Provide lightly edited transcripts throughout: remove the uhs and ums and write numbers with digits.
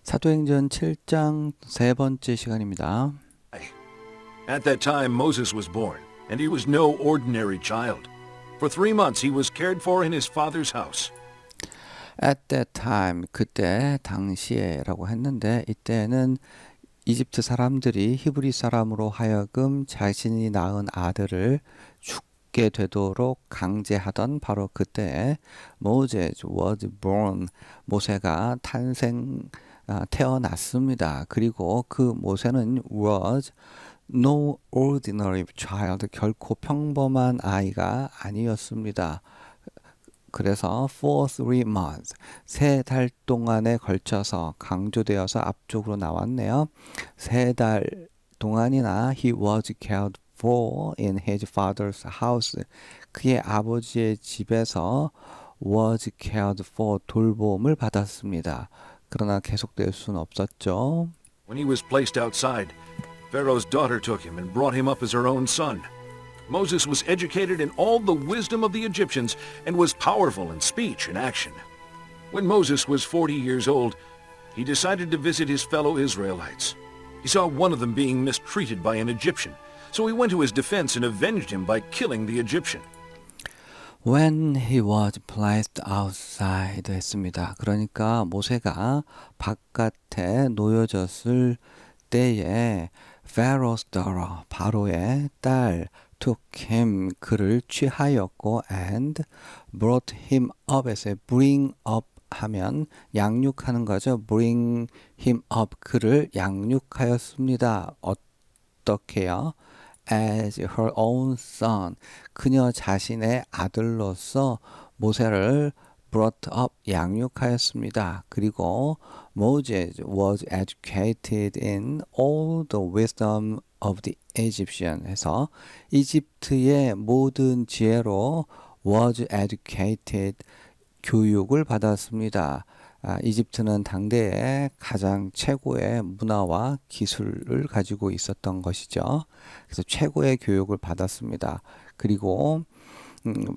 사도행전 7장 세 번째 시간입니다. At that time Moses was born, and he was no ordinary child. For 3 months he was cared for in his father's house. At that time, 그때 당시에라고 했는데 이때는 이집트 사람들이 히브리 사람으로 하여금 자신이 낳은 아들을 죽게 되도록 강제하던 바로 그때 Moses was born, 모세가 태어났습니다. 그리고 그 모세는 was no ordinary child, 결코 평범한 아이가 아니었습니다. 그래서 for 3 months, 3달 동안에 걸쳐서 강조되어서 앞쪽으로 나왔네요. 3달 동안이나 he was cared for in his father's house. 그의 아버지의 집에서 was cared for, 돌봄을 받았습니다. 그러나 계속될 수는 없었죠. When he was placed outside, Pharaoh's daughter took him and brought him up as her own son. Moses was educated in all the wisdom of the Egyptians and was powerful in speech and action. When Moses was 40 years old, he decided to visit his fellow Israelites. He saw one of them being mistreated by an Egyptian, so he went to his defense and avenged him by killing the Egyptian. When he was placed outside 했습니다. 그러니까 모세가 바깥에 놓여졌을 때에 Pharaoh's daughter, 바로의 딸 took him, 그를 취하였고 and brought him up, 에서 bring up 하면 양육하는 거죠. bring him up, 그를 양육하였습니다. 어떻게요? As her own son, 그녀 자신의 아들로서 모세를 brought up, 양육하였습니다. 그리고 Moses was educated in all the wisdom of the Egyptian 해서 이집트의 모든 지혜로 was educated, 교육을 받았습니다. 이집트는 당대에 가장 최고의 문화와 기술을 가지고 있었던 것이죠. 그래서 최고의 교육을 받았습니다. 그리고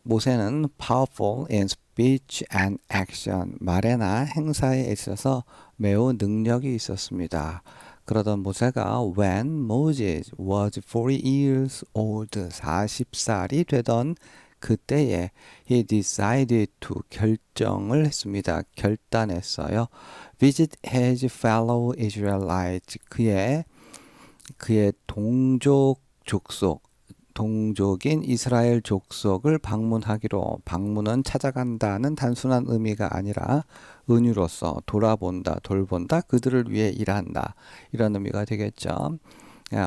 모세는 powerful in speech and action, 말에나 행사에 있어서 매우 능력이 있었습니다. 그러던 모세가 when Moses was 40 years old, 40살이 되던 그때에 he decided to, 결정을 했습니다. 결단했어요. visit his fellow Israelites, 그의 동족인 이스라엘 족속을 방문하기로. 방문은 찾아간다는 단순한 의미가 아니라 은유로서 돌아본다, 돌본다, 그들을 위해 일한다, 이런 의미가 되겠죠.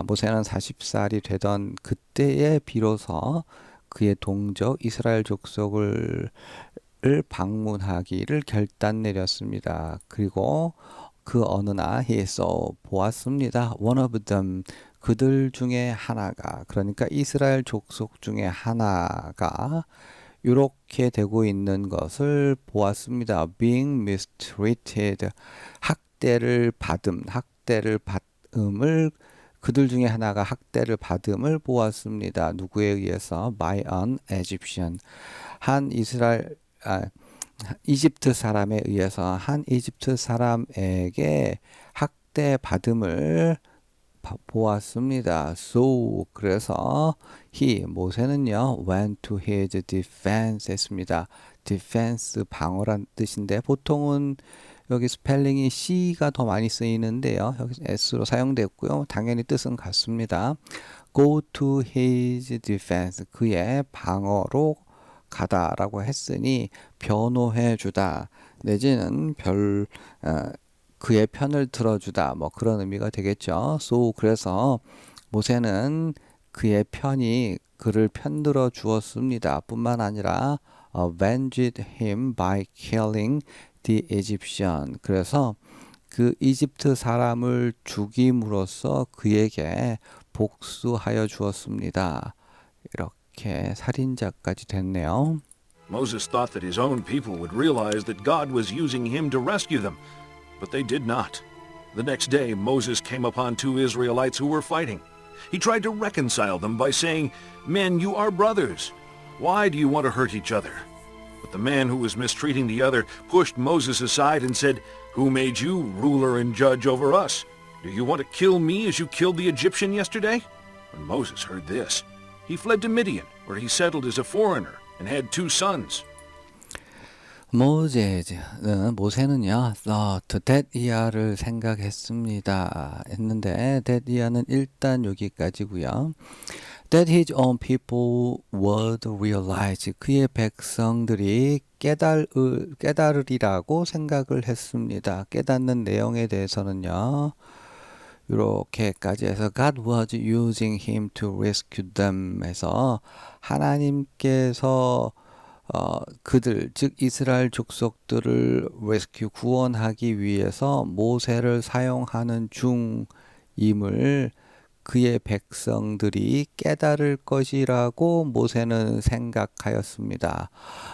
모세는 40살이 되던 그때에 비로소 그의 동족 이스라엘 족속을 방문하기를 결단 내렸습니다. 그리고 그 어느 날 he saw, 보았습니다. one of them, 그들 중에 하나가, 그러니까 이스라엘 족속 중에 하나가 이렇게 되고 있는 것을 보았습니다. being mistreated, 학대를 받음을, 그들 중에 하나가 학대를 받음을 보았습니다. 누구에 의해서? by an Egyptian, 이집트 사람에 의해서 한 이집트 사람에게 학대 받음을 보았습니다. So, 그래서 모세는요 went to his defense 했습니다. defense, 방어란 뜻인데 보통은 여기 스펠링이 C가 더 많이 쓰이는데요. 여기 S로 사용됐고요. 당연히 뜻은 같습니다. go to his defense, 그의 방어로 가다라고 했으니 변호해 주다 내지는 그의 편을 들어주다, 뭐 그런 의미가 되겠죠. So, 그래서 모세는 그의 그를 편들어 주었습니다. 뿐만 아니라 avenged him by killing the Egyptian, 그래서 그 이집트 사람을 죽임으로써 그에게 복수하여 주었습니다. 이렇게 살인자까지 됐네요. Moses thought that his own people would realize that God was using him to rescue them, but they did not. The next day, Moses came upon 2 Israelites who were fighting. He tried to reconcile them by saying, "Men, you are brothers. Why do you want to hurt each other?" But But the man who was mistreating the other pushed Moses aside and said, "Who made you ruler and judge over us? Do you want to kill me as you killed the Egyptian yesterday?" When Moses heard this, he fled to Midian, where he settled as a foreigner and had 2 sons. 모세는요, thought that year를 생각했습니다. 했는데, that year는 일단 여기까지고요. That his own people would realize, 그의 백성들이 깨달으리라고 생각을 했습니다. 깨닫는 내용에 대해서는요, 이렇게까지 해서 God was using him to rescue them 해서 하나님께서 그들, 즉 이스라엘 족속들을 rescue, 구원하기 위해서 모세를 사용하는 중임을 그의 백성들이 깨달을 것이라고 모세는 생각하였습니다.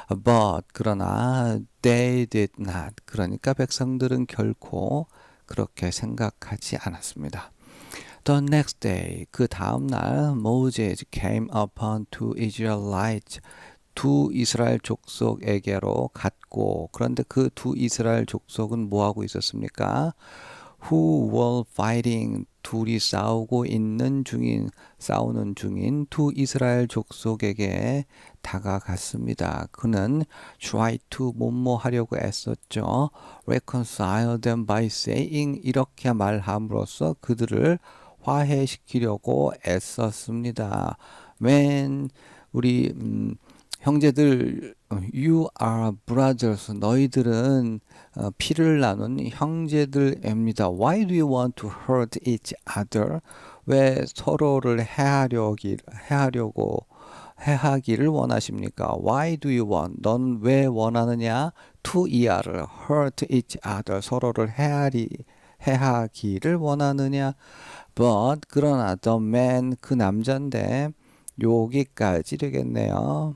But 그러나 they did not. 그러니까 백성들은 결코 그렇게 생각하지 않았습니다. The next day, 그 다음 날 Moses came upon 2 Israelites. 2 이스라엘 족속에게로 갔고, 그런데 그 2 이스라엘 족속은 뭐하고 있었습니까? Who were fighting, 둘이 싸우는 중인 2 이스라엘 족속에게 다가갔습니다. 그는 try to 하려고 애썼죠. reconcile them by saying, 이렇게 말함으로써 그들을 화해시키려고 애썼습니다. When 우리 형제들, you are brothers. 너희들은 피를 나눈 형제들입니다. Why do you want to hurt each other? 왜 서로를 해하기를 원하십니까? Why do you want? 넌 왜 원하느냐? To ear를 hurt each other. 서로를 해하기를 원하느냐? But 그러나 the man, 그 남자인데 여기까지 되겠네요.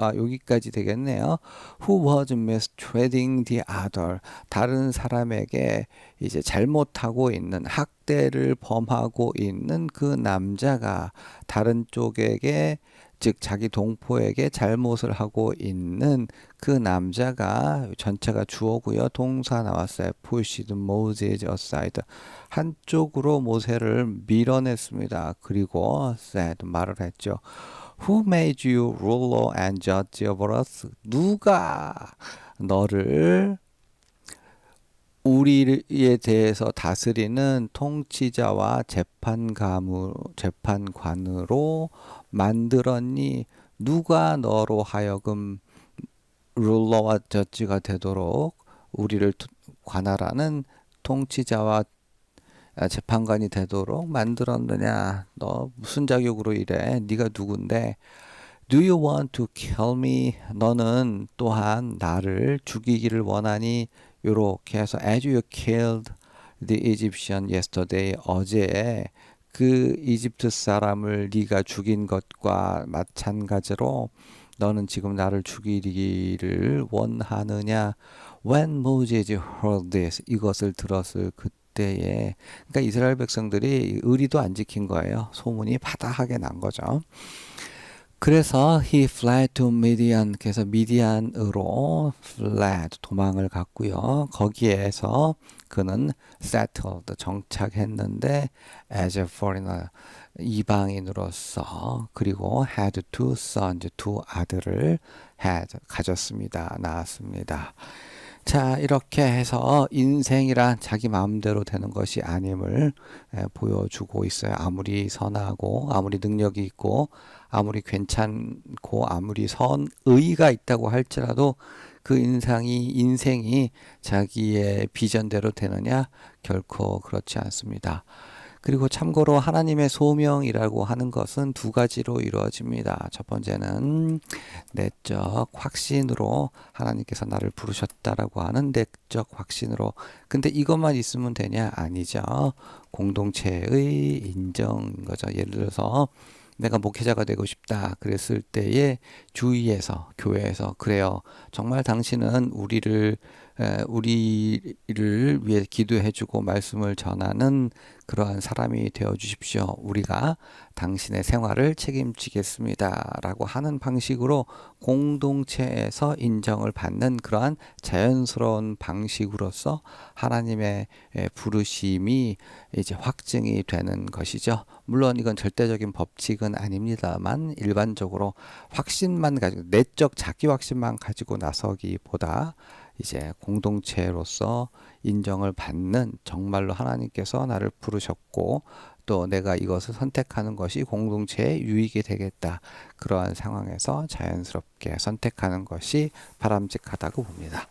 여기까지 되겠네요. Who was mistreating the other. 다른 사람에게 이제 잘못하고 있는, 학대를 범하고 있는 그 남자가 다른 쪽에게, 즉 자기 동포에게 잘못을 하고 있는 그 남자가, 전체가 주어고요. 동사 나왔어요. pushed Moses aside. 한쪽으로 모세를 밀어냈습니다. 그리고 said, 말을 했죠. Who made you ruler and judge over us? 누가 너를 우리에 대해서 다스리는 통치자와 재판관으로 만들었니? 누가 너로 하여금 룰러와 저지가 되도록 우리를 관할하는 통치자와 재판관이 되도록 만들었느냐? 너 무슨 자격으로 이래? 네가 누군데? Do you want to kill me? 너는 또한 나를 죽이기를 원하니? 요렇게 해서 as you killed the Egyptian yesterday, 어제 그 이집트 사람을 네가 죽인 것과 마찬가지로 너는 지금 나를 죽이기를 원하느냐? When Moses heard this, 이것을 들었을 그때에, 그러니까 이스라엘 백성들이 의리도 안 지킨 거예요. 소문이 바다하게 난 거죠. 그래서 he fled to Midian, 그래서 미디안으로 fled, 도망을 갔고요. 거기에서 그는 settled, 정착했는데 as a foreigner, 이방인으로서, 그리고 had 2 sons, 2 아들을 가졌습니다. 낳았습니다. 자, 이렇게 해서 인생이란 자기 마음대로 되는 것이 아님을 보여주고 있어요. 아무리 선하고 아무리 능력이 있고 아무리 괜찮고 아무리 선의가 있다고 할지라도 그 인생이 자기의 비전대로 되느냐? 결코 그렇지 않습니다. 그리고 참고로 하나님의 소명이라고 하는 것은 2 가지로 이루어집니다. 첫 번째는 내적 확신으로, 하나님께서 나를 부르셨다라고 하는 내적 확신으로. 근데 이것만 있으면 되냐? 아니죠. 공동체의 인정인 거죠. 예를 들어서 내가 목회자가 되고 싶다 그랬을 때에 주위에서, 교회에서, 그래요, 정말 당신은 우리를 우리를 위해 기도해주고 말씀을 전하는 그러한 사람이 되어 주십시오. 우리가 당신의 생활을 책임지겠습니다. 라고 하는 방식으로 공동체에서 인정을 받는 그러한 자연스러운 방식으로서 하나님의 부르심이 이제 확증이 되는 것이죠. 물론 이건 절대적인 법칙은 아닙니다만 일반적으로 확신만 가지고 내적 자기 확신만 가지고 나서기보다 이제 공동체로서 인정을 받는 정말로 하나님께서 나를 부르셨고 또 내가 이것을 선택하는 것이 공동체의 유익이 되겠다. 그러한 상황에서 자연스럽게 선택하는 것이 바람직하다고 봅니다.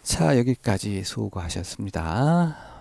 자, 여기까지 수고하셨습니다.